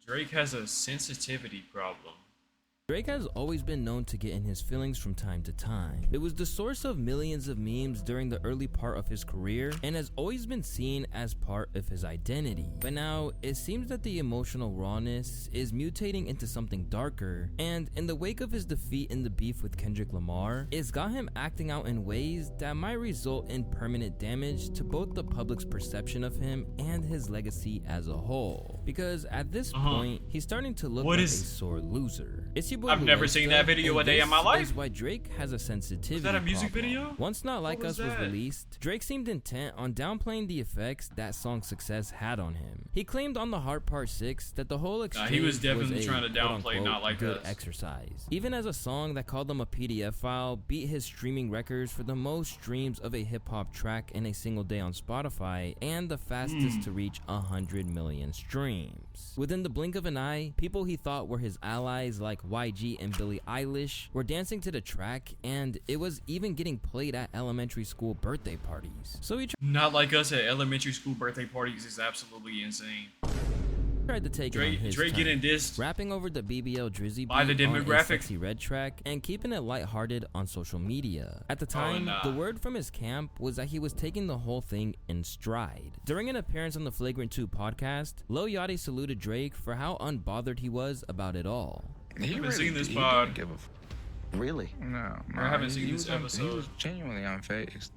Drake has a sensitivity problem. Drake has always been known to get in his feelings from time to time. It was the source of millions of memes during the early part of his career and has always been seen as part of his identity. But now, it seems that the emotional rawness is mutating into something darker, and in the wake of his defeat in the beef with Kendrick Lamar, it's got him acting out in ways that might result in permanent damage to both the public's perception of him and his legacy as a whole. Because at this point, he's starting to look like a sore loser. It's your boy I've never seen that video a day in my life. Is why Drake has a sensitivity. Was that a music problem. video? Once Not Like Us was released, Drake seemed intent on downplaying the effects that song's success had on him. He claimed on The Heart Part 6 that the whole exchange he was definitely was trying to downplay Not Like good Us. exercise. Even as a song that called him a PDF file beat his streaming records for the most streams of a hip-hop track in a single day on Spotify and the fastest to reach 100 million streams. Within the blink of an eye, people he thought were his allies like YG and Billie Eilish were dancing to the track, and it was even getting played at elementary school birthday parties. So he Not Like Us at elementary school birthday parties is absolutely insane. tried to take it on his Drake time, getting dissed rapping over the BBL Drizzy by the beat on a demographic. Sexy Red track and keeping it lighthearted on social media. At the time, the word from his camp was that he was taking the whole thing in stride. During an appearance on the Flagrant 2 podcast, Lil Yachty saluted Drake for how unbothered he was about it all. I haven't seen this pod. Really? No, I haven't seen this He episode. was genuinely unfazed.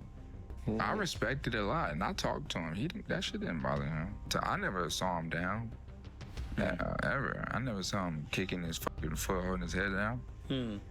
I respected it a lot, and I talked to him. That shit didn't bother him. So I never saw him down. Ever. I never saw him kicking his fucking foot, holding his head down.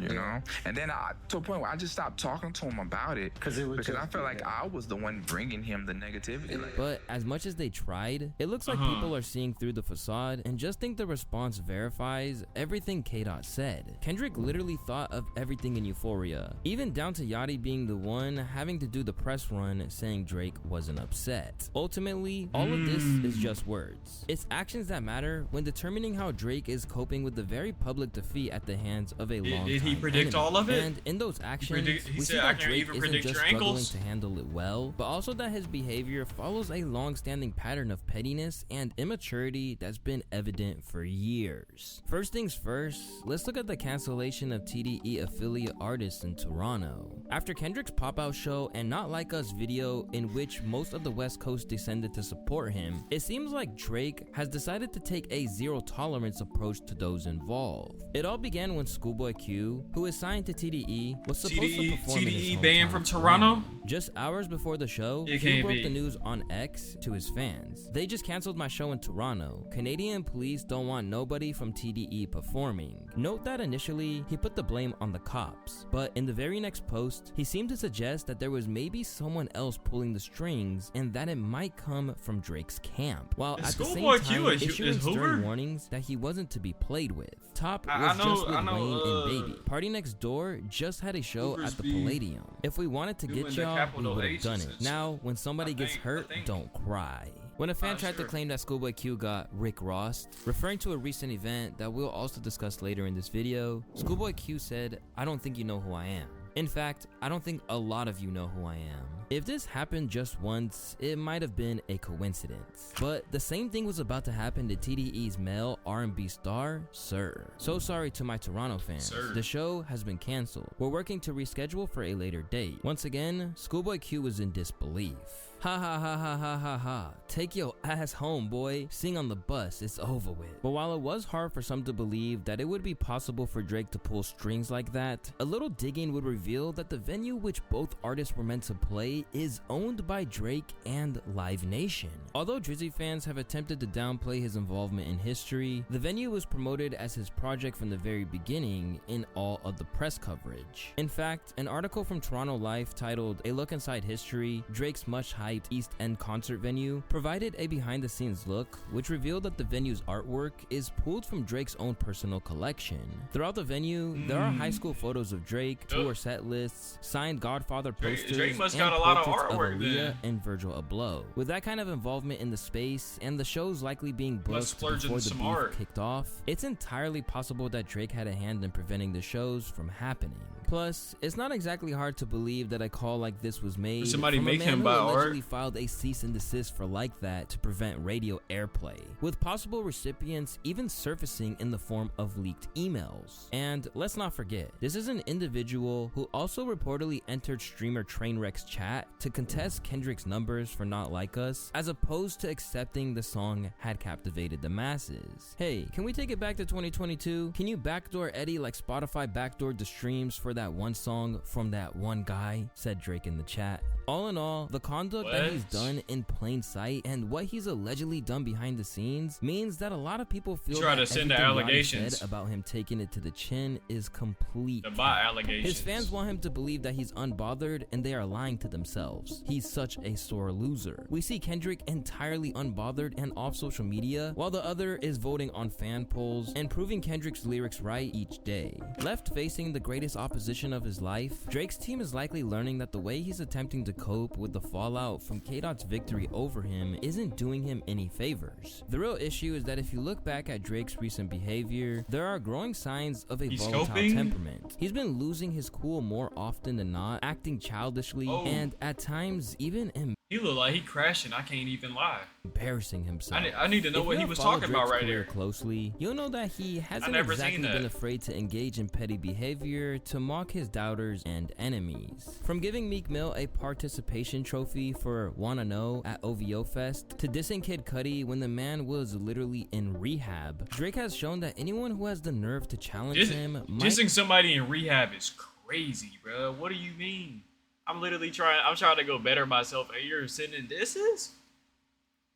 You know? And then to a point where I just stopped talking to him about it because I felt like I was the one bringing him the negativity. But as much as they tried, it looks like people are seeing through the facade and just think the response verifies everything K-Dot said. Kendrick literally thought of everything in Euphoria, even down to Yachty being the one having to do the press run saying Drake wasn't upset. Ultimately, all of this is just words. It's actions that matter when determining how Drake is coping with the very public defeat at the hands of a long Did he predict all of it? And in those actions, he we see said, "I that can't Drake even isn't predict just your struggling ankles." to handle it well, but also that his behavior follows a long-standing pattern of pettiness and immaturity that's been evident for years. First things first, let's look at the cancellation of TDE affiliate artists in Toronto. After Kendrick's pop-out show and Not Like Us video in which most of the West Coast descended to support him, it seems like Drake has decided to take a zero-tolerance approach to those involved. It all began when Schoolboy Q, who is signed to TDE, was supposed to perform in his TDE banned hometown from Toronto? Just hours before the show, It he can't broke be. the news on X to his fans. They just canceled my show in Toronto. Canadian police don't want nobody from TDE performing. Note that initially, he put the blame on the cops, but in the very next post, he seemed to suggest that there was maybe someone else pulling the strings and that it might come from Drake's camp, while at the same Schoolboy Q time is issuing Hoover? stern warnings that he wasn't to be played with. Top I was know- just with I know, Wayne and Baby. Party Next Door just had a show Hoovers at the be Palladium. If we wanted to doing get the y'all, we capital would have H done it. since- Now, when somebody gets hurt, don't cry. When a fan tried to claim that Schoolboy Q got Rick Ross, referring to a recent event that we'll also discuss later in this video, Schoolboy Q said, "I don't think you know who I am. In fact, I don't think a lot of you know who I am." If this happened just once, it might have been a coincidence. But the same thing was about to happen to TDE's male R&B star, Sir. So sorry to my Toronto fans. Sir. The show has been canceled. We're working to reschedule for a later date. Once again, Schoolboy Q was in disbelief. Ha ha ha ha ha ha ha. Take your ass home, boy. Sing on the bus, it's over with. But while it was hard for some to believe that it would be possible for Drake to pull strings like that, a little digging would reveal that the venue which both artists were meant to play is owned by Drake and Live Nation. Although Drizzy fans have attempted to downplay his involvement in history, the venue was promoted as his project from the very beginning in all of the press coverage. In fact, an article from Toronto Life titled "A Look Inside History, Drake's Much Hyped East End Concert Venue" provided a behind-the-scenes look, which revealed that the venue's artwork is pulled from Drake's own personal collection. Throughout the venue, there are high school photos of Drake, tour set lists, signed Godfather posters, Drake must and got a lot of portraits artwork Aaliyah then. and Virgil Abloh. With that kind of involvement in the space, and the shows likely being booked splurge before in the some beef art. kicked off, it's entirely possible that Drake had a hand in preventing the shows from happening. Plus, it's not exactly hard to believe that a call like this was made Somebody from a make man him who buy allegedly reportedly filed a cease and desist for Like That to prevent radio airplay, with possible recipients even surfacing in the form of leaked emails. And let's not forget, this is an individual who also reportedly entered streamer Trainwreck's chat to contest Kendrick's numbers for Not Like Us, as opposed to accepting the song had captivated the masses. Hey, can we take it back to 2022? Can you backdoor Eddie like Spotify backdoored the streams for that one song from that one guy? Said Drake in the chat. All in all, the conduct that he's done in plain sight and what he's allegedly done behind the scenes means that a lot of people feel Try that to send the everything Roddy allegations said about him taking it to the chin is complete. about allegations. His fans want him to believe that he's unbothered, and they are lying to themselves. He's such a sore loser. We see Kendrick entirely unbothered and off social media, while the other is voting on fan polls and proving Kendrick's lyrics right each day. Left facing the greatest opposition of his life, Drake's team is likely learning that the way he's attempting to cope with the fallout from K-Dot's victory over him isn't doing him any favors. The real issue is that if you look back at Drake's recent behavior, there are growing signs of a volatile temperament. He's been losing his cool more often than not, acting childishly, and at times even he look like he crashing. I can't even lie. embarrassing himself. I need to know what he was talking about right there. Closely, you'll know that he hasn't never exactly seen that. been afraid to engage in petty behavior to mock his doubters and enemies. From giving Meek Mill a participation trophy for Wanna Know at OVO Fest to dissing Kid Cudi when the man was literally in rehab, Drake has shown that anyone who has the nerve to challenge him might Dissing somebody in rehab is crazy, bro. What do you mean? I'm trying to go better myself, and you're sending disses?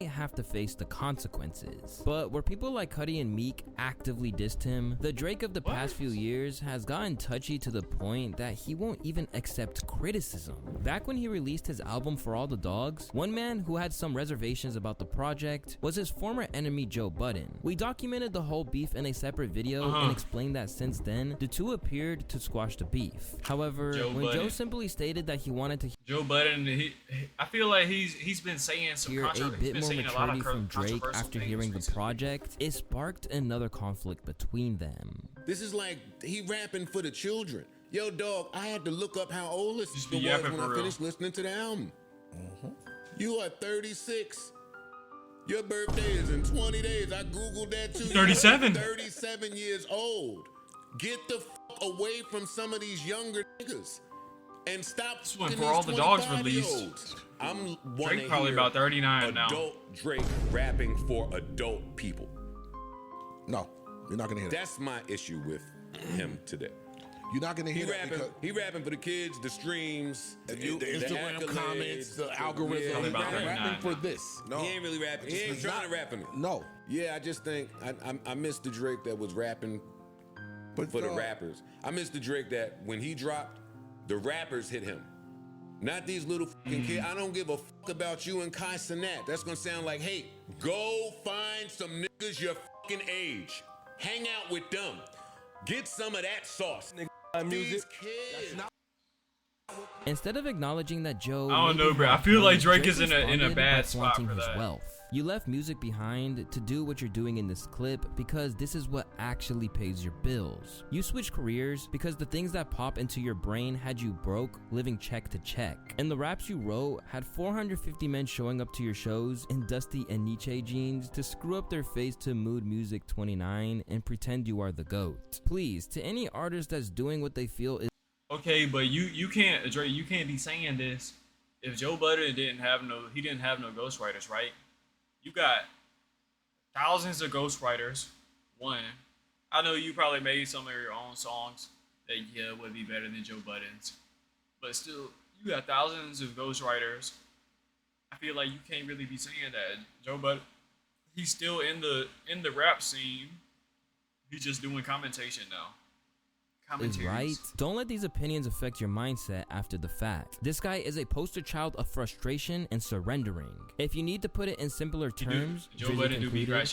have to face the consequences. But where people like Cudi and Meek actively dissed him, the Drake of the past few years has gotten touchy to the point that he won't even accept criticism. Back when he released his album For All the Dogs, one man who had some reservations about the project was his former enemy Joe Budden. We documented the whole beef in a separate video and explained that since then, the two appeared to squash the beef. However, Joe simply stated that he wanted to Joe Budden, I feel like he's been saying some hear a bit more maturity from Drake after hearing the project, it sparked another conflict between them. This is like he rapping for the children. Yo, dog, I had to look up how old this was when I finished listening to the album. You are 36. Your birthday is in 20 days. I googled that too. 37. 37 years old. Get the fuck away from some of these younger niggas. And stop. This one For All the Dogs released. I'm Drake probably about 39 now. Adult Drake rapping for adult people. No, you're not gonna hear that. That's my issue with him today. You're not gonna hear that. He rapping for the kids, the streams, the Instagram accolades, comments, the algorithm. He's rapping for this. No, he ain't really rapping. He ain't trying to rap for me. No. Yeah, I just think I miss the Drake that was rapping for the rappers. I miss the Drake that when he dropped, the rappers hit him. Not these little fucking kids. I don't give a fuck about you and Kai Cenat. That's gonna sound like hate. Go find some niggas your fucking age. Hang out with them. Get some of that sauce. These kids. Instead of acknowledging that Joe, I don't know, bro. I feel like Drake is in a bad spot for his that. wealth. You left music behind to do what you're doing in this clip because this is what actually pays your bills. You switched careers because the things that pop into your brain had you broke, living check to check. And the raps you wrote had 450 men showing up to your shows in Dusty and Nietzsche jeans to screw up their face to Mood Music 29 and pretend you are the GOAT. Please, to any artist that's doing what they feel is Okay, but you can't, Drake, you can't be saying this if Joe Budden didn't have no ghostwriters, right? You got thousands of ghostwriters. One, I know you probably made some of your own songs that would be better than Joe Budden's, but still, you got thousands of ghostwriters. I feel like you can't really be saying that Joe Budden, he's still in the rap scene. He's just doing commentation now. Is right. Don't let these opinions affect your mindset after the fact. This guy is a poster child of frustration and surrendering. If you need to put it in simpler terms,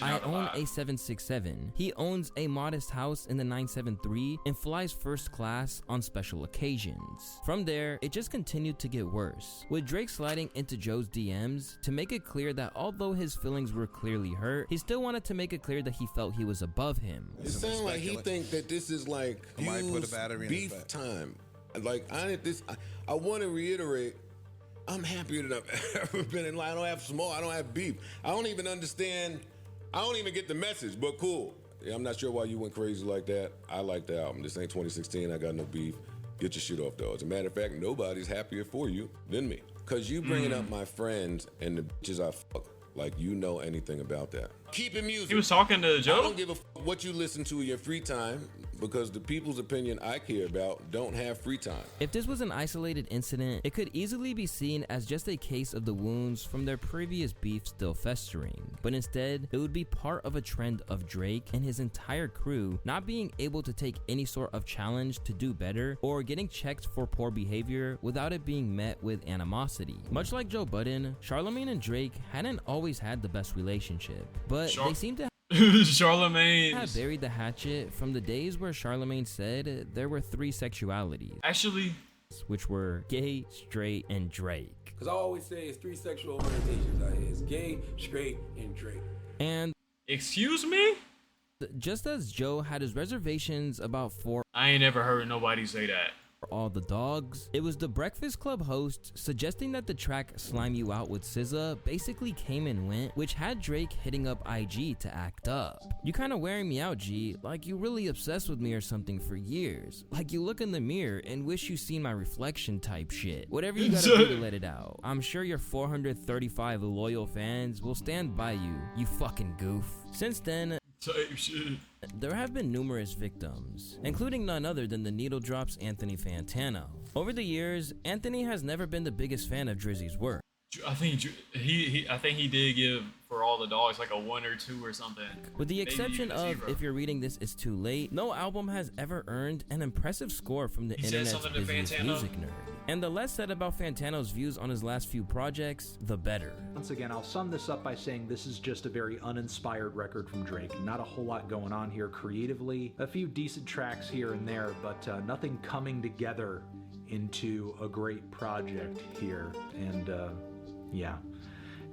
I own a 767. He owns a modest house in the 973 and flies first class on special occasions. From there, it just continued to get worse, with Drake sliding into Joe's DMs to make it clear that although his feelings were clearly hurt, he still wanted to make it clear that he felt he was above him. It sounds like he think that this is like put a battery beef time. Like I want to reiterate, I'm happier than I've ever been in life. I don't have smoke. I don't have beef. I don't even understand. I don't even get the message, but cool. Yeah, I'm not sure why you went crazy like that. I like the album. This ain't 2016. I got no beef. Get your shit off, though. As a matter of fact, nobody's happier for you than me. Because you bringing up my friends and the bitches I fuck, like you know anything about that. Keep it music. He was talking to I Joe. don't give a fuck what you listen to in your free time because the people's opinion I care about don't have free time. If this was an isolated incident, it could easily be seen as just a case of the wounds from their previous beef still festering. But instead, it would be part of a trend of Drake and his entire crew not being able to take any sort of challenge to do better or getting checked for poor behavior without it being met with animosity. Much like Joe Budden, Charlamagne and Drake hadn't always had the best relationship, but they seem to Charlamagne have buried the hatchet from the days where Charlamagne said there were 3 sexualities. Actually, which were gay, straight, and Drake. Because I always say it's 3 sexual orientations out here. It's gay, straight, and Drake. And excuse me? just as Joe had his reservations about I ain't never heard nobody say that. All the Dogs, it was the Breakfast Club host suggesting that the track Slime You Out with SZA basically came and went, which had Drake hitting up IG to act up. You kinda wearing me out, G, like you really obsessed with me or something for years. Like you look in the mirror and wish you seen my reflection type shit. Whatever you gotta do to let it out. I'm sure your 435 loyal fans will stand by you, you fucking goof. Since then, Type shit. there have been numerous victims, including none other than the Needle Drop's Anthony Fantano. Over the years, Anthony has never been the biggest fan of Drizzy's work. I think he did give For All the Dogs like a 1 or 2 or something. With the exception Maybe even a of 0. If You're Reading This It's Too Late, no album has ever earned an impressive score from the He said internet's something to busiest Fantano. music nerd. And the less said about Fantano's views on his last few projects, the better. Once again, I'll sum this up by saying this is just a very uninspired record from Drake. Not a whole lot going on here creatively. A few decent tracks here and there, but nothing coming together into a great project here. And yeah,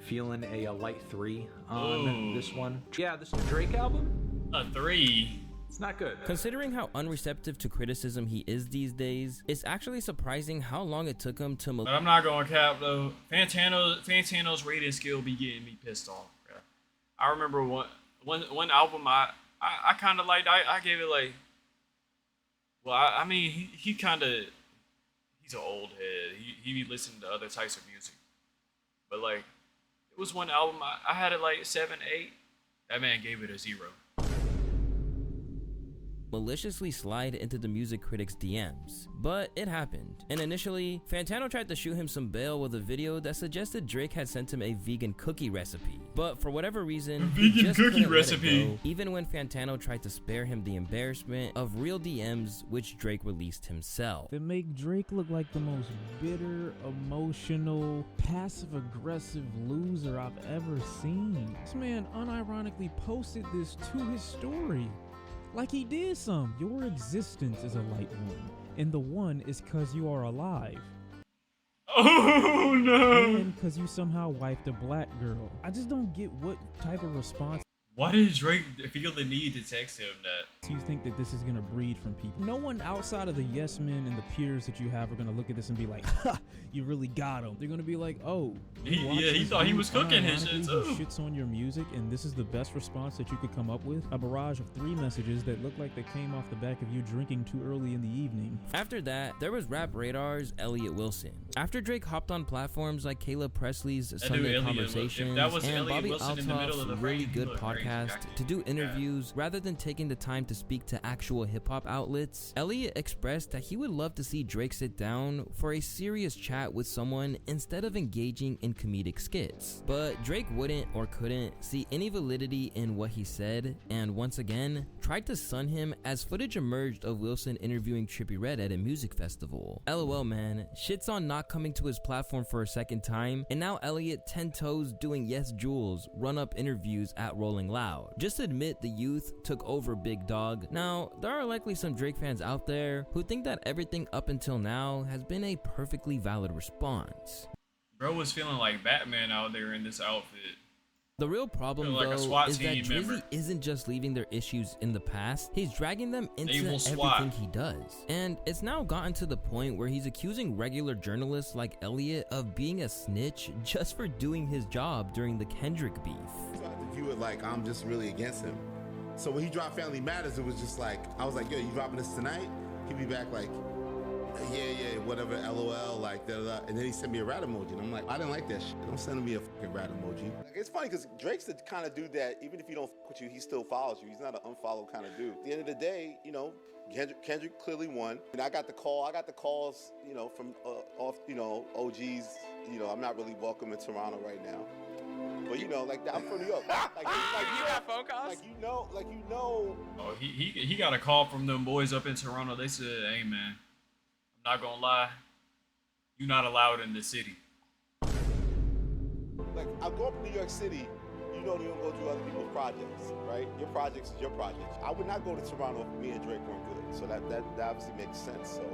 feeling a light 3 on this one. Yeah, this new Drake album? A 3. It's not good. Considering how unreceptive to criticism he is these days, it's actually surprising how long it took him to But I'm not going to cap though. Fantano's rating skill be getting me pissed off, bro. I remember one album I kind of liked. I gave it like, well, I mean he kind of, he's an old head. He be listening to other types of music, but like it was one album I had it like 7, 8. That man gave it a 0. maliciously slide into the music critics' DMs, but it happened. And initially, Fantano tried to shoot him some bail with a video that suggested Drake had sent him a vegan cookie recipe. But for whatever reason, he Vegan just cookie couldn't let it recipe. go, even when Fantano tried to spare him the embarrassment of real DMs which Drake released himself. That make Drake look like the most bitter, emotional, passive-aggressive loser I've ever seen. This man unironically posted this to his story. Like he did some. Your existence is a light one, and the one is cause you are alive. Oh no! And cause you somehow wiped a black girl. I just don't get what type of response. Why did Drake feel the need to text him that? You think that this is gonna breed from people? No one outside of the yes men and the peers that you have are gonna look at this and be like, "Ha, you really got him." They're gonna be like, "Oh, you watch He this thought he dude was cooking his shit unironically who too." shits on your music, and this is the best response that you could come up with? A barrage of 3 messages that look like they came off the back of you drinking too early in the evening." After that, there was Rap Radar's Elliot Wilson. After Drake hopped on platforms like Caleb Presley's Sunday Elliot Conversations If that was and Elliot Bobby Wilson in the middle of the Altoff's really frame, good he looked crazy podcast back to do then. interviews rather than taking the time to speak to actual hip-hop outlets, Elliot expressed that he would love to see Drake sit down for a serious chat with someone instead of engaging in comedic skits. But Drake wouldn't or couldn't see any validity in what he said, and once again, tried to sun him as footage emerged of Wilson interviewing Trippie Redd at a music festival. LOL man, shit's on not coming to his platform for a second time, and now Elliot 10 toes doing Yes Jules run-up interviews at Rolling Loud. Just admit the youth took over, big dog. Now, there are likely some Drake fans out there who think that everything up until now has been a perfectly valid response. Bro was feeling like Batman out there in this outfit. The real problem, Feel like a though, SWAT is that team Drizzy member. isn't just leaving their issues in the past, he's dragging them into Evil SWAT. everything he does. And it's now gotten to the point where he's accusing regular journalists like Elliot of being a snitch just for doing his job during the Kendrick beef. I tried to view it like I'm just really against him. So when he dropped Family Matters, it was just like, I was like, yo, you dropping this tonight? He'd be back like, yeah, whatever, LOL, like, da-da-da. And then he sent me a rat emoji, and I'm like, I didn't like that shit. Don't send me a fucking rat emoji. Like, it's funny because Drake's the kind of dude that even if you don't fuck with you, he still follows you. He's not an unfollow kind of dude. At the end of the day, you know, Kendrick clearly won. And I got the calls, you know, from OGs. You know, I'm not really welcome in Toronto right now. But you know, like I'm from New York. Like you have phone calls? Like you know. Oh, he got a call from them boys up in Toronto. They said, "Hey man, I'm not gonna lie, you're not allowed in the city." Like I go up in New York City, you know you don't go do other people's projects, right? Your projects is your projects. I would not go to Toronto if me and Drake weren't good. So that obviously makes sense. So.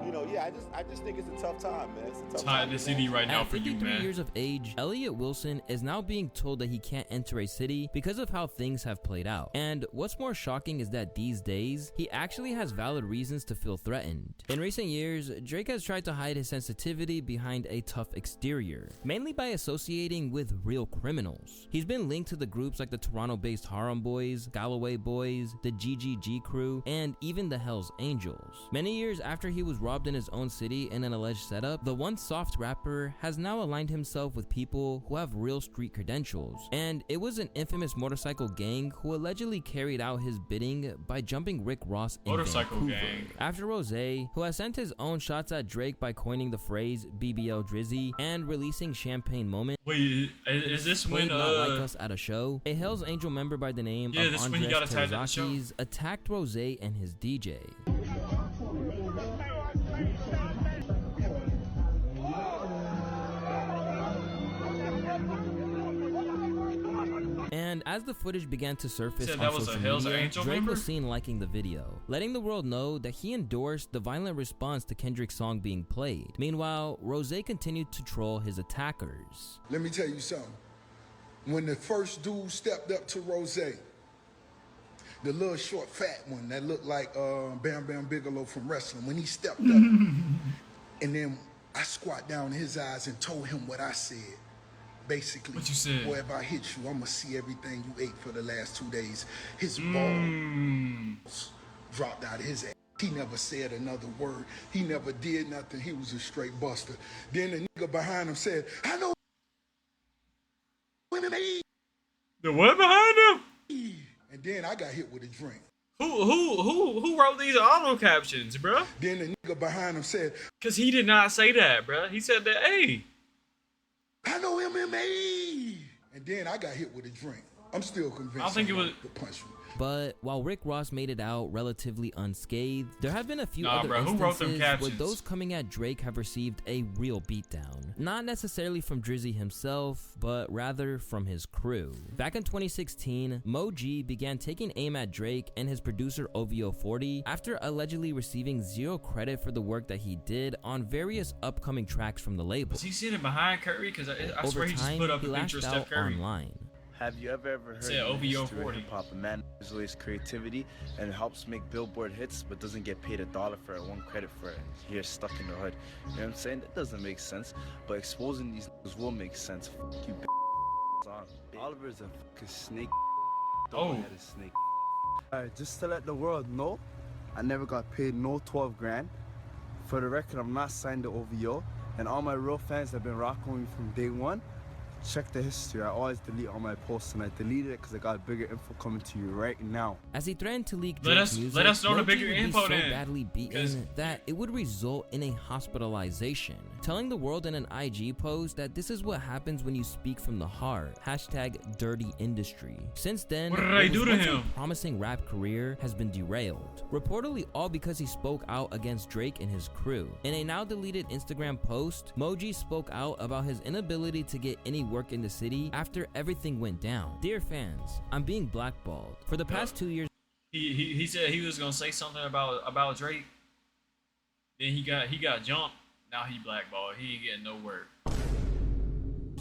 You know, yeah, I just think it's a tough time, man. It's a tough time in the city right now At for you, 53 man. years of age, Elliot Wilson is now being told that he can't enter a city because of how things have played out. And what's more shocking is that these days, he actually has valid reasons to feel threatened. In recent years, Drake has tried to hide his sensitivity behind a tough exterior, mainly by associating with real criminals. He's been linked to the groups like the Toronto-based Harlem Boys, Galloway Boys, the GGG Crew, and even the Hells Angels. Many years after he was robbed in his own city in an alleged setup, the once soft rapper has now aligned himself with people who have real street credentials. And it was an infamous motorcycle gang who allegedly carried out his bidding by jumping Rick Ross in Motorcycle Vancouver. gang. After Rose, who has sent his own shots at Drake by coining the phrase BBL Drizzy and releasing Champagne Moment. Wait, is this when Not like us at a show? A Hells Angel member by the name of this when he got Andres attacked at the show? Terzakis attacked Rose and his DJ. And as the footage began to surface Said on that was social a Hells media, Angel Drake member? was seen liking the video, letting the world know that he endorsed the violent response to Kendrick's song being played. Meanwhile, Rose continued to troll his attackers. Let me tell you something. When the first dude stepped up to Rose, the little short fat one that looked like Bam Bam Bigelow from wrestling, when he stepped up, and then I squat down in his eyes and told him what I said. Basically, What you said? Boy, if I hit you, I'm gonna see everything you ate for the last 2 days. His balls dropped out of his ass. He never said another word. He never did nothing. He was a straight buster. Then the nigga behind him said, I know women they eat. The what behind him? And then I got hit with a drink. Who wrote these auto captions, bro? Then the nigga behind him said, Cause he did not say that, bro. He said that, hey. I know MMA. And then I got hit with a drink. I'm still convinced. I don't think it was- to punch me. But while Rick Ross made it out relatively unscathed, there have been a few Nah, other bro, who wrote them instances where captions? those coming at Drake have received a real beatdown. Not necessarily from Drizzy himself, but rather from his crew. Back in 2016, Mo G began taking aim at Drake and his producer OVO40 after allegedly receiving zero credit for the work that he did on various upcoming tracks from the label. Was he sitting behind Curry? Cause I Over swear he just time, put up he a picture of lashed Steph out Curry. online. Have you ever heard Said of the OVO history of 40. hip-hop? A man isolates creativity and helps make Billboard hits, but doesn't get paid $1 for it, one credit for it. Here, stuck in the hood. You know what I'm saying? That doesn't make sense. But exposing these niggas will make sense. Fuck you, on. Oliver's a fucking snake. Double-headed snake. Alright, just to let the world know, I never got paid no 12 grand. For the record, I'm not signed to OVO, and all my real fans have been rocking with me from day one. Check the history. I always delete all my posts, and I deleted it because I got bigger info coming to you right now. As he threatened to leak Let Drake's us- music, let us know the Mo G bigger would be info so then, badly 'cause- beaten that it would result in a hospitalization, telling the world in an IG post that this is what happens when you speak from the heart. #dirtyindustry. Since then, What did I do to once a him? promising rap career has been derailed, reportedly all because he spoke out against Drake and his crew. In a now deleted Instagram post, Mo G spoke out about his inability to get any work in the city after everything went down. Dear fans, I'm being blackballed. For the past 2 years, He said he was gonna say something about Drake. Then he got jumped. Now he blackballed. He ain't getting no work.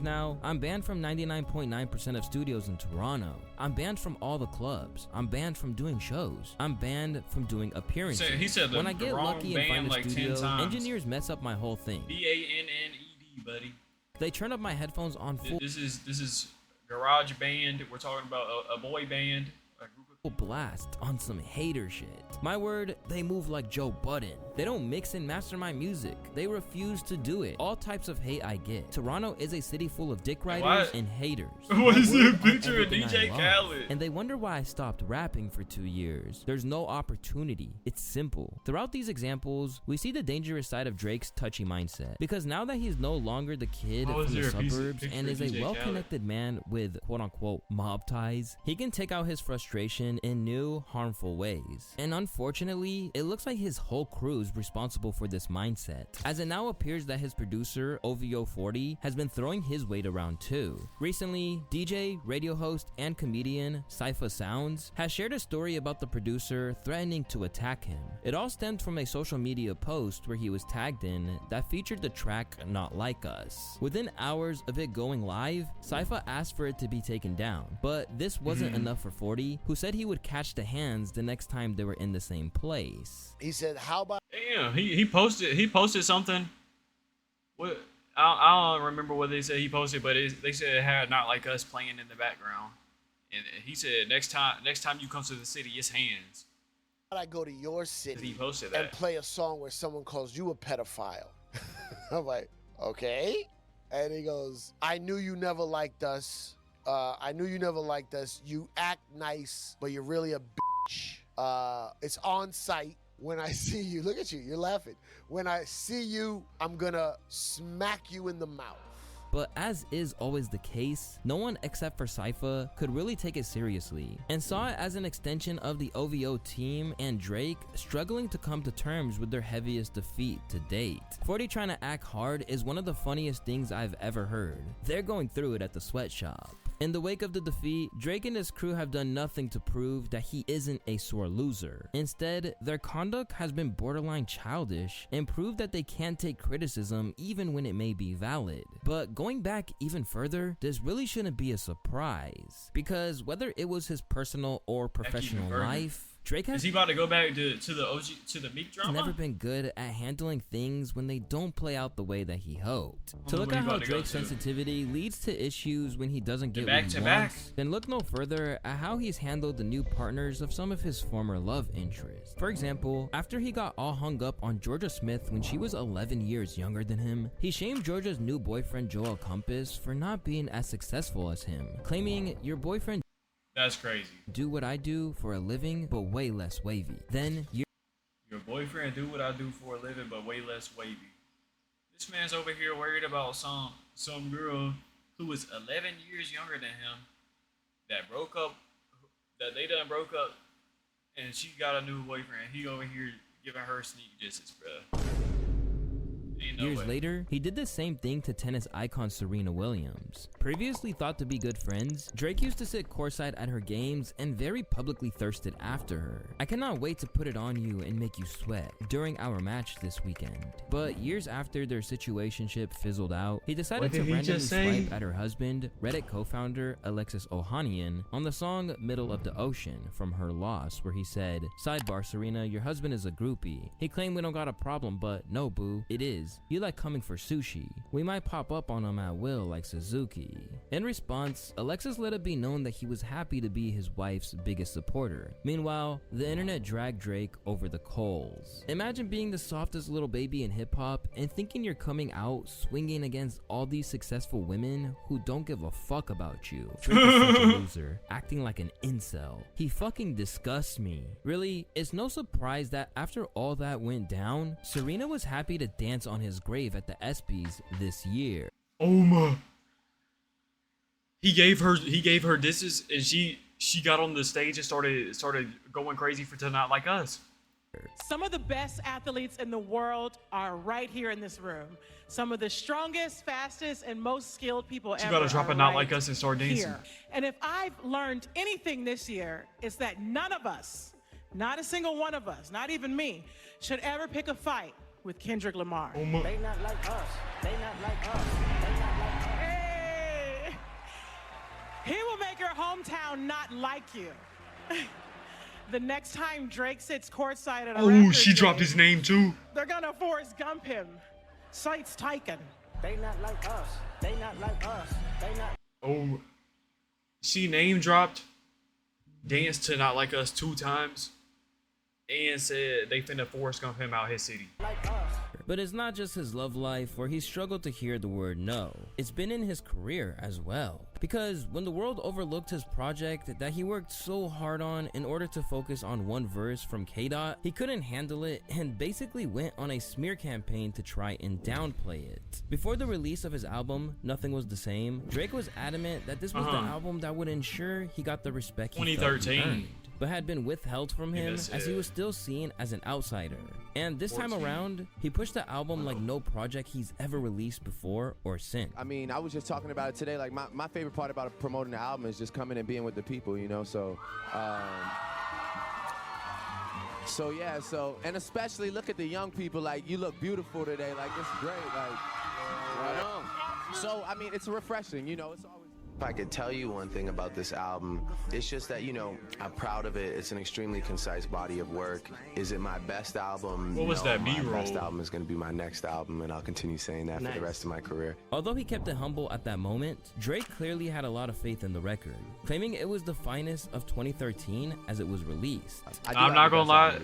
now, I'm banned from 99.9% of studios in Toronto. I'm banned from all the clubs. I'm banned from doing shows. I'm banned from doing appearances. He said when I get wrong lucky and find a like studio, 10 times. engineers mess up my whole thing. BANNED, buddy. They turn up my headphones on full. This is garage band. We're talking about a boy band. A group of blast on some hater shit. My word, they move like Joe Budden. They don't mix and master my music. They refuse to do it. All types of hate I get. Toronto is a city full of dick riders and haters. What is My word the picture on of everything DJ I love. Khaled? And they wonder why I stopped rapping for 2 years. There's no opportunity. It's simple. Throughout these examples, we see the dangerous side of Drake's touchy mindset. Because now that he's no longer the kid How is from the there a piece of suburbs picture and of is a DJ Khaled? well-connected man with quote-unquote mob ties, he can take out his frustration in new, harmful ways. And unfortunately, it looks like his whole crew is responsible for this mindset, as it now appears that his producer, OVO40, has been throwing his weight around too. Recently, DJ, radio host, and comedian Cypher Sounds has shared a story about the producer threatening to attack him. It all stemmed from a social media post where he was tagged in that featured the track Not Like Us. Within hours of it going live, Cypher asked for it to be taken down, but this wasn't enough for 40, who said he would catch the hands the next time they were in the same place. He said, "How about?" Damn, he posted something. What I don't remember what they said he posted, but they said it had Not Like Us playing in the background, and he said next time you come to the city, it's hands. I go to your city He posted and that. play a song where someone calls you a pedophile. I'm like, okay. And he goes, I knew you never liked us. I knew you never liked us. You act nice, but you're really a bitch. It's on site. When I see you, look at you, you're laughing. When I see you, I'm gonna smack you in the mouth. But as is always the case, no one except for Cypher could really take it seriously, and saw it as an extension of the OVO team and Drake struggling to come to terms with their heaviest defeat to date. 40 trying to act hard is one of the funniest things I've ever heard. They're going through it at the sweatshop. In the wake of the defeat, Drake and his crew have done nothing to prove that he isn't a sore loser. Instead, their conduct has been borderline childish and proved that they can't take criticism even when it may be valid. But going back even further, this really shouldn't be a surprise, because whether it was his personal or professional life, Drake has Is he about to go back to the OG to the Meek drama? never been good at handling things when they don't play out the way that he hoped. To know look what at he how about to go Drake's to. sensitivity leads to issues when he doesn't get back what to he back. wants, then look no further at how he's handled the new partners of some of his former love interests. For example, after he got all hung up on Georgia Smith when she was 11 years younger than him, he shamed Georgia's new boyfriend Joel Compass for not being as successful as him, claiming your boyfriend That's crazy. do what I do for a living but way less wavy. Then Your boyfriend do what I do for a living, but way less wavy. This man's over here worried about some girl who was 11 years younger than him that they done broke up, and she got a new boyfriend. He over here giving her sneak distance, bruh. Ain't no years way. later, he did the same thing to tennis icon Serena Williams. Previously thought to be good friends, Drake used to sit courtside at her games and very publicly thirsted after her. I cannot wait to put it on you and make you sweat during our match this weekend. But years after their situationship fizzled out, he decided What to did he randomly just say? swipe at her husband, Reddit co-founder Alexis Ohanian, on the song Middle of the Ocean from Her Loss, where he said, "Sidebar Serena, your husband is a groupie. He claimed we don't got a problem, but no boo, it is. You like coming for sushi. We might pop up on him at will like Suzuki." In response, Alexis let it be known that he was happy to be his wife's biggest supporter. Meanwhile, the internet dragged Drake over the coals. Imagine being the softest little baby in hip-hop and thinking you're coming out swinging against all these successful women who don't give a fuck about you. Drake is such a loser, acting like an incel. He fucking disgusts me. Really, it's no surprise that after all that went down, Serena was happy to dance on his grave at the ESPYs this year. Oh my. He gave her disses, and she got on the stage and started going crazy for To Not Like Us. Some of the best athletes in the world are right here in this room. Some of the strongest, fastest, and most skilled people She ever gotta drop are a Not right Like Us and start dancing. here. And if I've learned anything this year, it's that none of us, not a single one of us, not even me, should ever pick a fight with Kendrick Lamar. Oh my. They not like us. They not like us. They not like us. He will make your hometown not like you. The next time Drake sits courtside at a Oh, record she dropped game, his name too. they're gonna Forrest Gump him. Sights taken. They not like us. They not like us. They not. Oh, she name dropped, danced to Not Like Us 2 times, and said they finna Forrest Gump him out his city. But it's not just his love life where he struggled to hear the word no. It's been in his career as well. Because when the world overlooked his project that he worked so hard on in order to focus on one verse from K-Dot, he couldn't handle it and basically went on a smear campaign to try and downplay it. Before the release of his album, Nothing Was the Same, Drake was adamant that this was the album that would ensure he got the respect he felt he 2013. earned, but had been withheld from him as he was still seen as an outsider. And this time around, he pushed the album like no project he's ever released before or since. I mean, I was just talking about it today. Like, my favorite part about promoting the album is just coming and being with the people, you know? So, yeah, and especially look at the young people. Like, you look beautiful today. Like, it's great. Like, right on. So, I mean, it's refreshing, you know? It's always. If I could tell you one thing about this album, it's just that, you know, I'm proud of it. It's an extremely concise body of work. Is it my best album? What was No, that my B-roll? best album is going to be my next album, and I'll continue saying that for the rest of my career. Although he kept it humble at that moment, Drake clearly had a lot of faith in the record, claiming it was the finest of 2013 as it was released. I'm not gonna lie,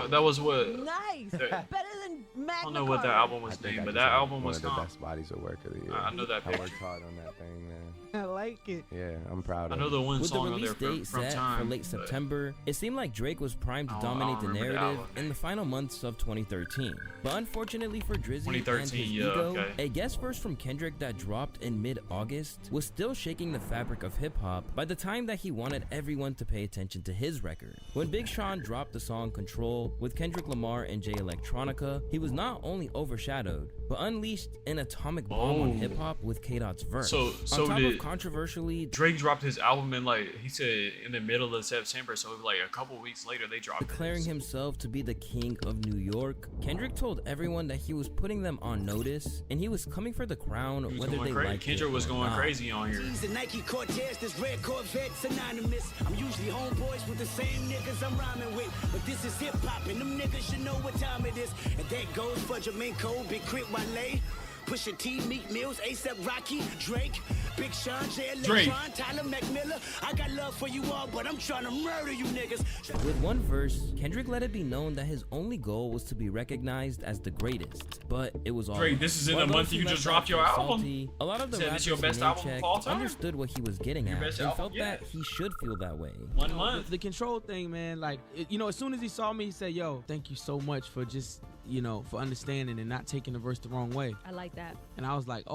that was what. Nice. that- Better than Magna I don't know what that Carta. album was named, but that album was one of the calm. best bodies of work of the year. I know that I picture. worked hard on that thing, man. I like it. Yeah, I'm proud I of know it. the one With the song on release there date from set Time, for late but September, it seemed like Drake was primed to I dominate the don't remember the narrative album. in the final months of 2013. But unfortunately for Drizzy and 2013, his yeah, ego, okay. a guest verse from Kendrick that dropped in mid-August was still shaking the fabric of hip-hop by the time that he wanted everyone to pay attention to his record. When Big Sean dropped the song Control with Kendrick Lamar and Jay Electronica, he was not only overshadowed, but unleashed an atomic bomb on hip-hop with K-Dot's verse. So on top did of controversially, Drake dropped his album in, like, he said in the middle of September, so like a couple weeks later they dropped it. declaring himself to be the king of New York, Kendrick told everyone that he was putting them on notice and he was coming for the crown He was whether going they crazy. liked Kendrick it was or going not. crazy on here. The Nike Cortez, this red Corvette, synonymous. I'm usually homeboys with the same niggas I'm rhyming with. But this is hip hop, and them niggas should know what time it is. And that goes for Jermaine Cole, Big Crit Wale, Pusha T, Meek Mills, A$AP Rocky, Drake, Big Sean, Jay Drake. Electron, Tyler McMillan. I got love for you all, but I'm trying to murder you niggas. With one verse, Kendrick let it be known that his only goal was to be recognized as the greatest, but it was all Drake, this is in While the those month who you left just dropped your off album. salty, a lot of the Said rappers this your best in album of all Namecheck time? understood what he was getting Your at best and album felt yet. that he should feel that way. 1 month. The Control thing, man, like, you know, as soon as he saw me, he said, yo, thank you so much for just, you know, for understanding and not taking the verse the wrong way. I like that. And I was like,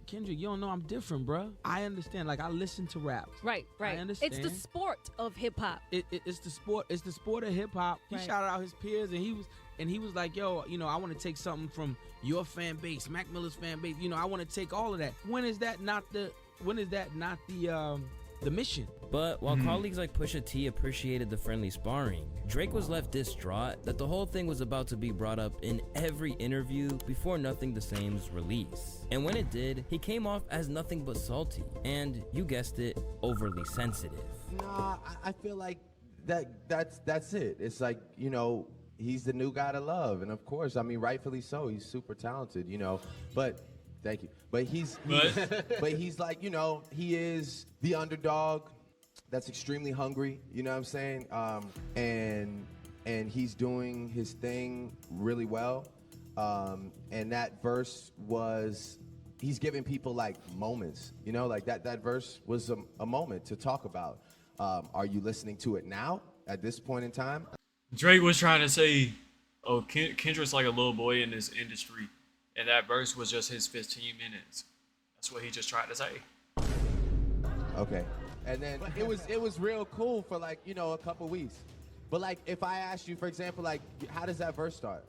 Kendrick, you don't know I'm different, bruh. I understand. Like, I listen to rap. Right. I understand. It's the sport of hip hop. It's the sport. It's the sport of hip hop. He Right. shouted out his peers, and he was like, yo, you know, I want to take something from your fan base, Mac Miller's fan base. You know, I want to take all of that. When is that not the mission? But while colleagues like Pusha T appreciated the friendly sparring, Drake was left distraught that the whole thing was about to be brought up in every interview before Nothing the Same's release. And when it did, he came off as nothing but salty and, you guessed it, overly sensitive. Nah, I feel like that's it. It's like, you know, he's the new guy to love, and of course, I mean, rightfully so. He's super talented, you know. But thank you. But he's like, you know, he is the underdog that's extremely hungry. You know what I'm saying? And he's doing his thing really well. And that verse was. He's giving people like moments, you know, like that verse was a moment to talk about. Are you listening to it now at this point in time? Drake was trying to say, oh, Kendrick's like a little boy in this industry, and that verse was just his 15 minutes. That's what he just tried to say. Okay. And then it was real cool for like, you know, a couple weeks. But like, if I asked you, for example, like, how does that verse start?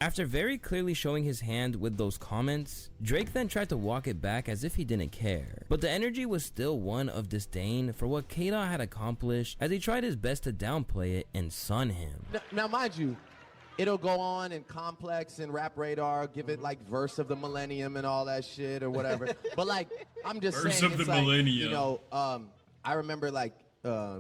After very clearly showing his hand with those comments, Drake then tried to walk it back as if he didn't care. But the energy was still one of disdain for what K-Dot had accomplished as he tried his best to downplay it and sun him. Now, mind you, it'll go on and Complex and Rap Radar, give it like verse of the millennium and all that shit or whatever. But like, I'm just Verse saying, of it's the like, millennium. you know, I remember like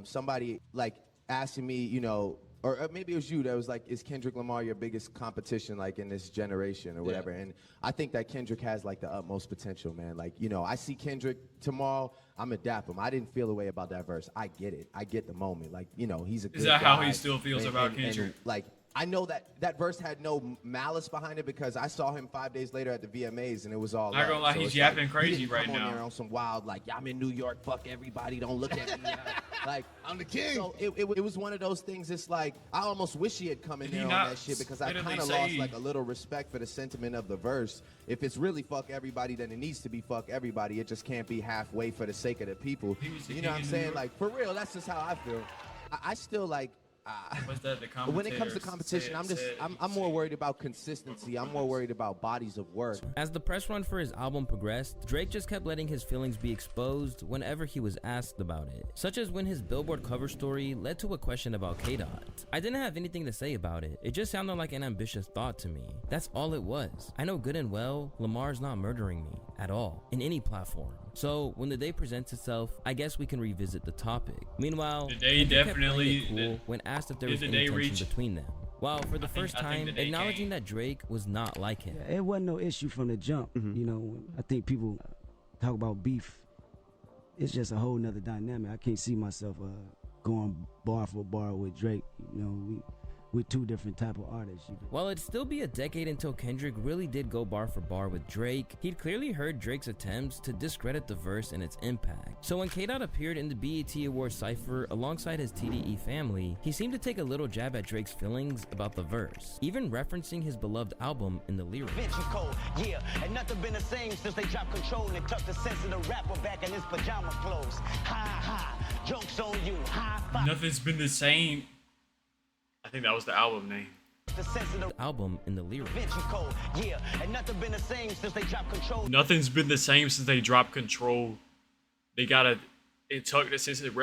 somebody like asking me, you know, or maybe it was you that was like, is Kendrick Lamar your biggest competition like in this generation or whatever? And I think that Kendrick has like the utmost potential, man. Like, you know, I see Kendrick tomorrow, I'm gonna dap him. I didn't feel the way about that verse. I get it. I get the moment. Like, you know, he's a good Is that how he guy. still feels about Kendrick? Like, I know that verse had no malice behind it because I saw him 5 days later at the VMAs and it was all. Not gonna lie, So he's it's yapping like, crazy he didn't right come on now. there on some wild like, yeah, I'm in New York, fuck everybody, don't look at me. Like, I'm the king. So it was one of those things. It's like I almost wish he had come in Did he there on not that shit because I literally kind of say- lost like a little respect for the sentiment of the verse. If it's really fuck everybody, then it needs to be fuck everybody. It just can't be halfway for the sake of the people. You know what I'm saying? Like, for real, that's just how I feel. I still like. What's that? The When it comes to commentators competition, said- I'm more worried about consistency. I'm more worried about bodies of work. As the press run for his album progressed, Drake just kept letting his feelings be exposed whenever he was asked about it, such as when his Billboard cover story led to a question about K-Dot. I didn't have anything to say about it. It just sounded like an ambitious thought to me. That's all it was. I know good and well Lamar's not murdering me at all in any platform. So when the day presents itself, I guess we can revisit the topic. Meanwhile, The day Kendrick kept definitely- playing it cool when asked if there was Did any the day tension reach? between them. While for the first I think time the day acknowledging came. that Drake was not like him. It wasn't no issue from the jump. You know, I think people talk about beef. It's just a whole nother dynamic. I can't see myself going bar for bar with Drake. You know, we're two different type of artists. While it'd still be a decade until Kendrick really did go bar for bar with Drake, he'd clearly heard Drake's attempts to discredit the verse and its impact. So when K-Dot appeared in the BET Awards cypher alongside his TDE family, he seemed to take a little jab at Drake's feelings about the verse, even referencing his beloved album in the lyrics. Vinci Code, yeah, and nothing been the same since they dropped Control and tucked the sensitive rapper back in his pajama clothes. Ha ha, jokes on you, high five. Nothing's been the same. I think that was the album name. The sensitive album in the lyrics. Vinci Code, yeah, and nothing been the same since they dropped Control. Nothing's been the same since they dropped Control. They gotta tuck the sensitive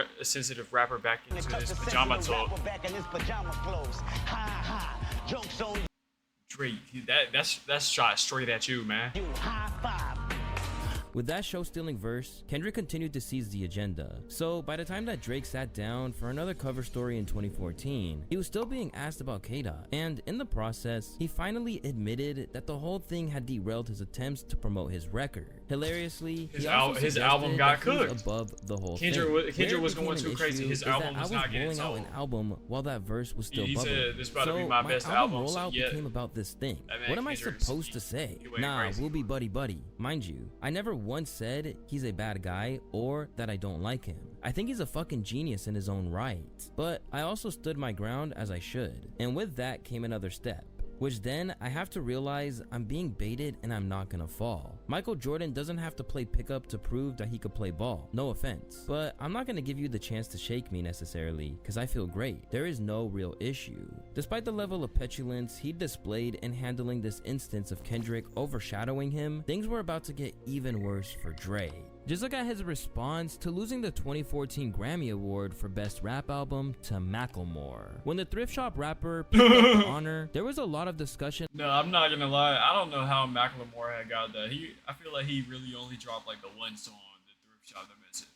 rapper back And they into tucked his the pajama sensitive talk. rapper back in his pajama clothes. Ha ha, jokes on Drake, that's shot straight at you, man. you, high five. With that show-stealing verse, Kendrick continued to seize the agenda. So by the time that Drake sat down for another cover story in 2014, he was still being asked about K-Dot. And in the process, he finally admitted that the whole thing had derailed his attempts to promote his record. Hilariously, His he also his suggested album got that he was cooked. above the whole Kendrick thing. was- Kendrick Where it was going became too an crazy. issue His is album that was I not was getting rolling out sold. an album while that verse was still He bubbling. said, "This about to so be my best album," so rollout yeah. became about this thing. That man What am I Kendrick's- supposed to say? he went Nah, crazy. we'll be buddy-buddy. Mind you, I never once said he's a bad guy or that I don't like him. I think he's a fucking genius in his own right. But I also stood my ground as I should. And with that came another step, which then I have to realize I'm being baited and I'm not gonna fall. Michael Jordan doesn't have to play pickup to prove that he could play ball. No offense. But I'm not gonna give you the chance to shake me necessarily, cause I feel great. There is no real issue. Despite the level of petulance he displayed in handling this instance of Kendrick overshadowing him, things were about to get even worse for Dre. Just look at his response to losing the 2014 Grammy Award for Best Rap Album to Macklemore. When the thrift shop rapper picked up the honor, there was a lot of discussion. No, I'm not gonna lie. I don't know how Macklemore had got that. I feel like he really only dropped like the one song, the thrift shop that mentioned,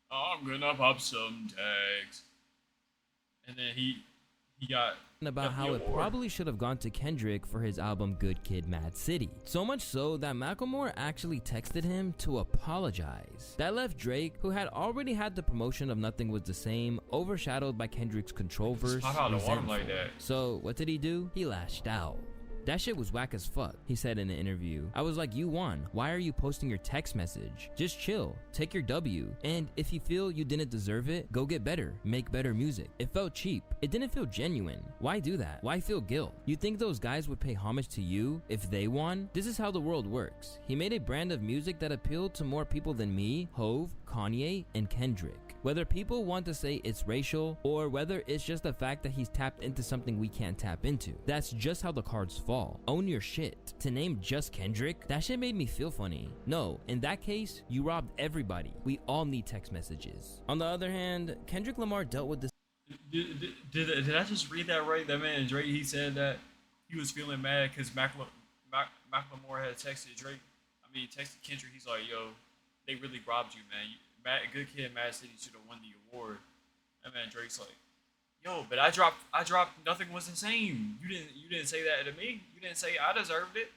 I'm gonna pop some tags, and then he got about how it probably should have gone to Kendrick for his album Good Kid, Mad City. So much so that Macklemore actually texted him to apologize. That left Drake, who had already had the promotion of Nothing Was the Same, overshadowed by Kendrick's Control verse. Pop out the water resentful. like that. So what did he do? He lashed out. That shit was whack as fuck, he said in an interview. I was like, you won. Why are you posting your text message? Just chill. Take your W. And if you feel you didn't deserve it, go get better. Make better music. It felt cheap. It didn't feel genuine. Why do that? Why feel guilt? You think those guys would pay homage to you if they won? This is how the world works. He made a brand of music that appealed to more people than me, Hove, Kanye, and Kendrick. Whether people want to say it's racial or whether it's just the fact that he's tapped into something we can't tap into. That's just how the cards fall. Own your shit. To name just Kendrick, that shit made me feel funny. No, in that case, you robbed everybody. We all need text messages. On the other hand, Kendrick Lamar dealt with this. Did I just read that right? That man Drake, he said that he was feeling mad because Macklemore had texted Drake. Texted Kendrick. He's like, "Yo, they really robbed you, man. Good Kid, Mad City should have won the award." And man, Drake's like, "Yo, but I dropped. Nothing was the same. You didn't say that to me. You didn't say I deserved it."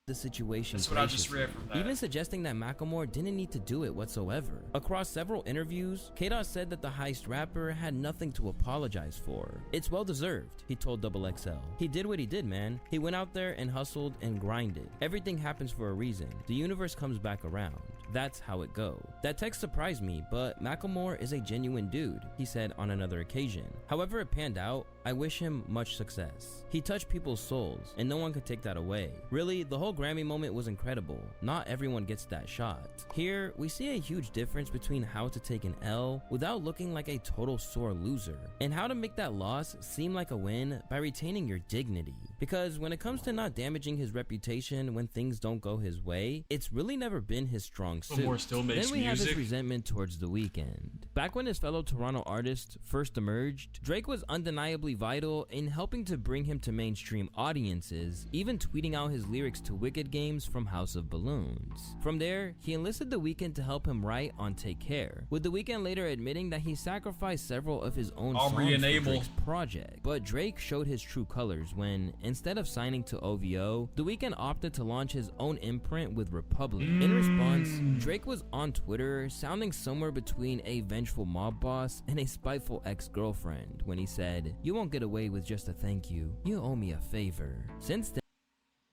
The situation. That's what I just read from that. Even suggesting that Macklemore didn't need to do it whatsoever. Across several interviews, K-Dot said that the heist rapper had nothing to apologize for. It's well deserved, he told XXL. He did what he did, man. He went out there and hustled and grinded. Everything happens for a reason. The universe comes back around. That's how it go. That text surprised me, but Macklemore is a genuine dude, he said on another occasion. However it panned out, I wish him much success. He touched people's souls, and no one could take that away. Really, the whole Grammy moment was incredible. Not everyone gets that shot. Here, we see a huge difference between how to take an L without looking like a total sore loser, and how to make that loss seem like a win by retaining your dignity. Because when it comes to not damaging his reputation when things don't go his way, it's really never been his strong suit. Macklemore still makes Then we have his music. resentment towards The Weeknd. Back when his fellow Toronto artist first emerged, Drake was undeniably vital in helping to bring him to mainstream audiences, even tweeting out his lyrics to Wicked Games from House of Balloons. From there, he enlisted The Weeknd to help him write on Take Care, with The Weeknd later admitting that he sacrificed several of his own Aubrey songs and for Abel. Drake's project. But Drake showed his true colors when, instead of signing to OVO, The Weeknd opted to launch his own imprint with Republic. In response, Drake was on Twitter sounding somewhere between a vengeful mob boss and a spiteful ex-girlfriend when he said, "You won't get away with just a thank you. You owe me a favor." Since then,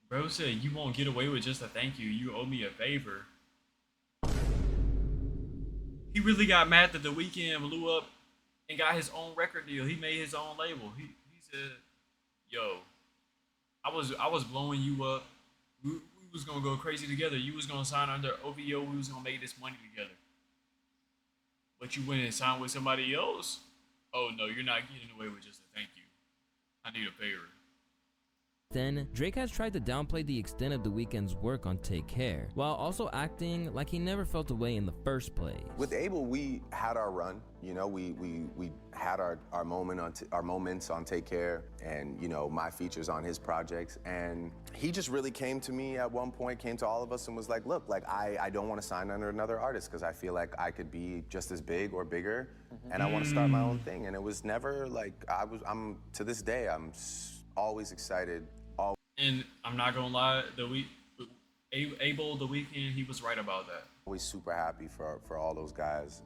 Bro said, "You won't get away with just a thank you. You owe me a favor." He really got mad that The Weeknd blew up and got his own record deal. He made his own label. He said, "Yo, I was blowing you up. We was gonna go crazy together. You was gonna sign under OVO. We was gonna make this money together. But you went and signed with somebody else. Oh no, you're not getting away with just a thank you. I need a favor." Drake has tried to downplay the extent of The Weeknd's work on Take Care, while also acting like he never felt away in the first place. With Abel, we had our run. You know, we had our moment on our moments on Take Care, and you know, my features on his projects. And he just really came to me at one point, came to all of us, and was like, "Look, like I don't want to sign under another artist because I feel like I could be just as big or bigger, and I want to start my own thing." And it was never like I'm to this day I'm always excited. And I'm not gonna lie, Abel, The Weeknd, he was right about that. Always super happy for all those guys.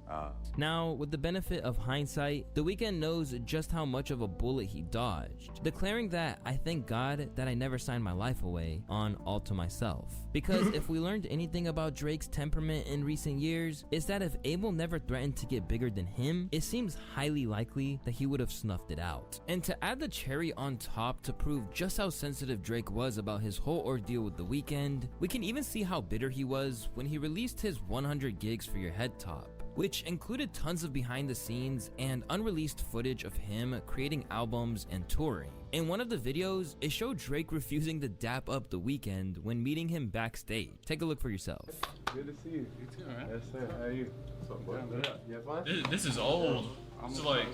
Now, with the benefit of hindsight, The Weeknd knows just how much of a bullet he dodged, declaring that "I thank God that I never signed my life away" on All to Myself. Because if we learned anything about Drake's temperament in recent years, it's that if Abel never threatened to get bigger than him, it seems highly likely that he would have snuffed it out. And to add the cherry on top to prove just how sensitive Drake was about his whole ordeal with The Weeknd, we can even see how bitter he was when he released his 100 gigs for your head top, which included tons of behind the scenes and unreleased footage of him creating albums and touring. In one of the videos, it showed Drake refusing to dap up The Weeknd when meeting him backstage. Take a look for yourself. Good to see you. You too, man. Yes, sir. How are you? What's up, boy? You have fun? This is old. It's like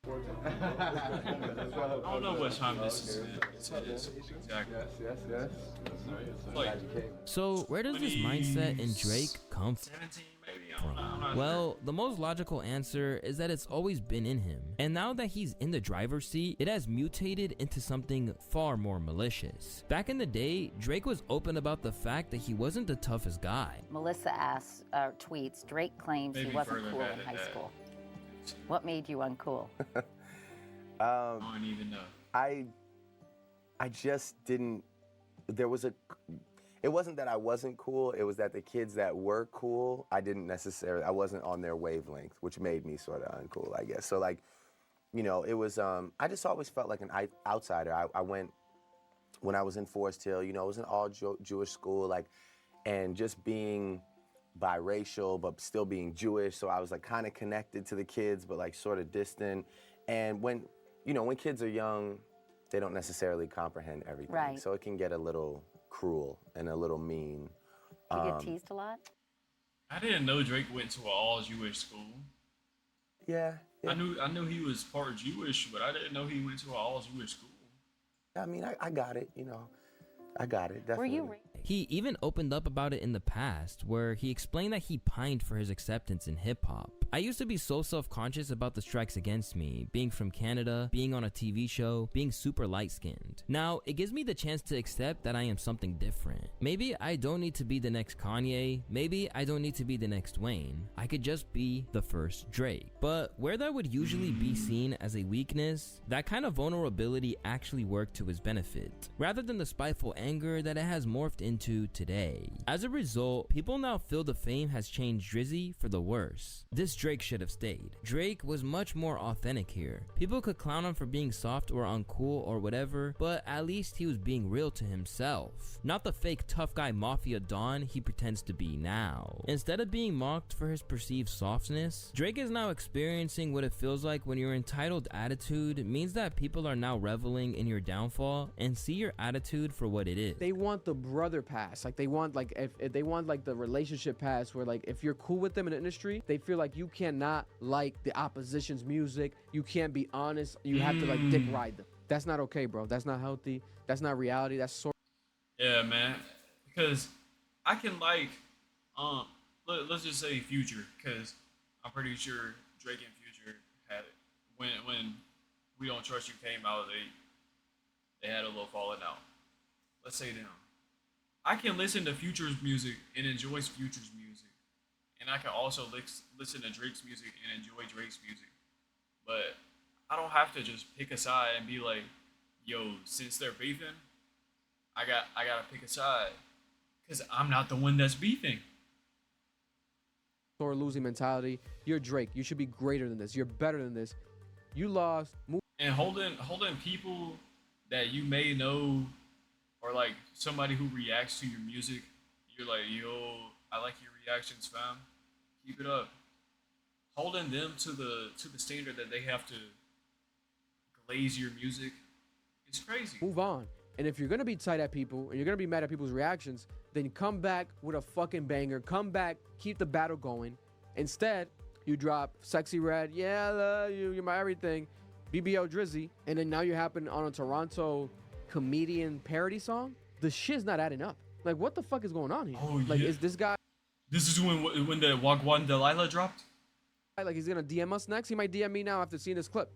I don't know what time this is. Exactly. Yes. Like, So where does this mindset in Drake come from? 17 maybe. I'm not Well, the most logical answer is that it's always been in him. And now that he's in the driver's seat, it has mutated into something far more malicious. Back in the day, Drake was open about the fact that he wasn't the toughest guy. Melissa asks, tweets, Drake claims Maybe he wasn't further cool back in than high that. school. What made you uncool? I don't even know. I just didn't. It wasn't that I wasn't cool. It was that the kids that were cool, I wasn't on their wavelength, which made me sort of uncool, I guess. So like, you know, it was. I just always felt like an outsider. I went when I was in Forest Hill. You know, it was an all Jewish school, like, and just being biracial but still being Jewish. So I was like kind of connected to the kids, but like sort of distant. And when kids are young, they don't necessarily comprehend everything. Right. So it can get a little cruel and a little mean. Do you get teased a lot? I didn't know Drake went to an all Jewish school. Yeah. I knew he was part Jewish, but I didn't know he went to an all Jewish school. I mean, I got it, you know. I got it, definitely. He even opened up about it in the past, where he explained that he pined for his acceptance in hip-hop. I used to be so self-conscious about the strikes against me, being from Canada, being on a TV show, being super light-skinned. Now, it gives me the chance to accept that I am something different. Maybe I don't need to be the next Kanye, maybe I don't need to be the next Wayne. I could just be the first Drake. But where that would usually be seen as a weakness, that kind of vulnerability actually worked to his benefit, rather than the spiteful anger that it has morphed into today. As a result, people now feel the fame has changed Drizzy for the worse. This Drake should have stayed. Drake was much more authentic here. People could clown him for being soft or uncool or whatever, but at least he was being real to himself, not the fake tough guy mafia don he pretends to be now. Instead of being mocked for his perceived softness, Drake is now experiencing what it feels like when your entitled attitude means that people are now reveling in your downfall and see your attitude for what it is. They want the brother pass. Like they want like if they want like the relationship pass where like if you're cool with them in the industry, they feel like you cannot like the opposition's music. You can't be honest. You have to like dick ride them. That's not okay, bro. That's not healthy. That's not reality. That's sort. Yeah, man. Because I can like, let's just say Future, because I'm pretty sure Drake and Future had it when We Don't Trust You came out. They had a little falling out. Let's say them. I can listen to Future's music and enjoy Future's music, and I can also listen to Drake's music and enjoy Drake's music. But I don't have to just pick a side and be like, yo, since they're beefing, I gotta pick a side, because I'm not the one that's beefing. Or losing mentality. You're Drake. You should be greater than this. You're better than this. You lost. And holding people that you may know, or like somebody who reacts to your music, you're like, yo, I like your reactions, fam. Keep it up. Holding them to the standard that they have to glaze your music, it's crazy. Move on. And if you're gonna be tight at people and you're gonna be mad at people's reactions, then come back with a fucking banger. Come back, keep the battle going. Instead, you drop Sexy Red, yeah, I love you, you're my everything, BBO Drizzy, and then now you happen on a Toronto comedian parody song. The shit's not adding up. Like, what the fuck is going on here? Oh, like, yeah. is this guy? This is when the Wagwan Delilah dropped. Like, he's gonna DM us next. He might DM me now after seeing this clip.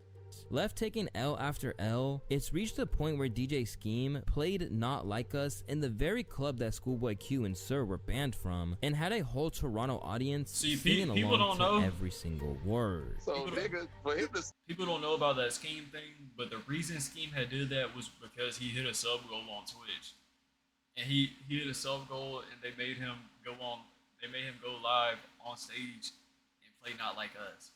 Left taking L after L, it's reached the point where DJ Scheme played Not Like Us in the very club that Schoolboy Q and Sir were banned from, and had a whole Toronto audience singing people along don't to know. every single word. So people don't know about that Scheme thing, but the reason Scheme had did that was because he hit a sub goal on Twitch, and he hit a sub goal, and they made him go live on stage and play Not Like Us.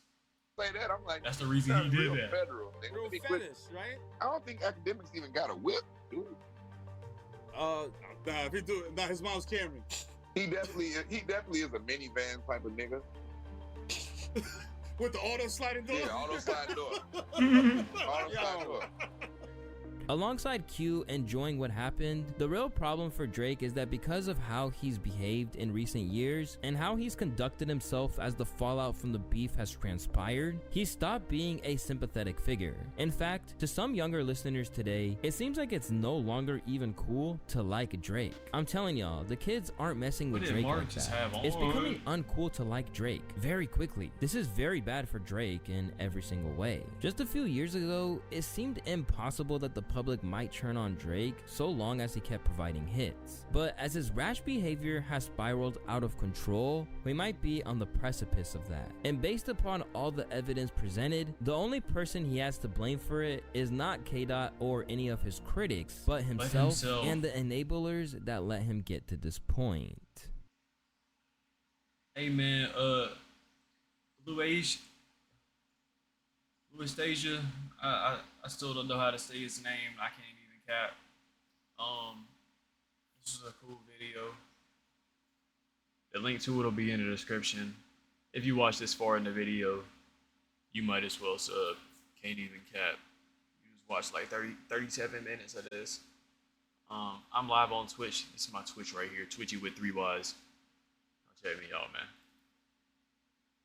Say that, I'm like, That's the reason he did real that. Federal. Real fetish, right? I don't think Academics even got a whip, dude. If he do, his mom's Cameron. He definitely is a minivan type of nigga. With the auto sliding door. Yeah, auto sliding door. Auto sliding door. Alongside Q enjoying what happened, the real problem for Drake is that because of how he's behaved in recent years and how he's conducted himself as the fallout from the beef has transpired, he's stopped being a sympathetic figure. In fact, to some younger listeners today, it seems like it's no longer even cool to like Drake. I'm telling y'all, the kids aren't messing with What did Drake Mark like just that. have on? It's becoming uncool to like Drake very quickly. This is very bad for Drake in every single way. Just a few years ago, it seemed impossible that the public might turn on Drake so long as he kept providing hits. But as his rash behavior has spiraled out of control, we might be on the precipice of that. And based upon all the evidence presented, the only person he has to blame for it is not K-Dot or any of his critics, but himself and the enablers that let him get to this point. Hey man, Louis Stasia, I still don't know how to say his name. I can't even cap. This is a cool video. The link to it will be in the description. If you watch this far in the video, you might as well sub. Can't even cap. You just watch like 37 minutes of this. I'm live on Twitch. This is my Twitch right here. Twitchy with 3 Ys. Check me out, man.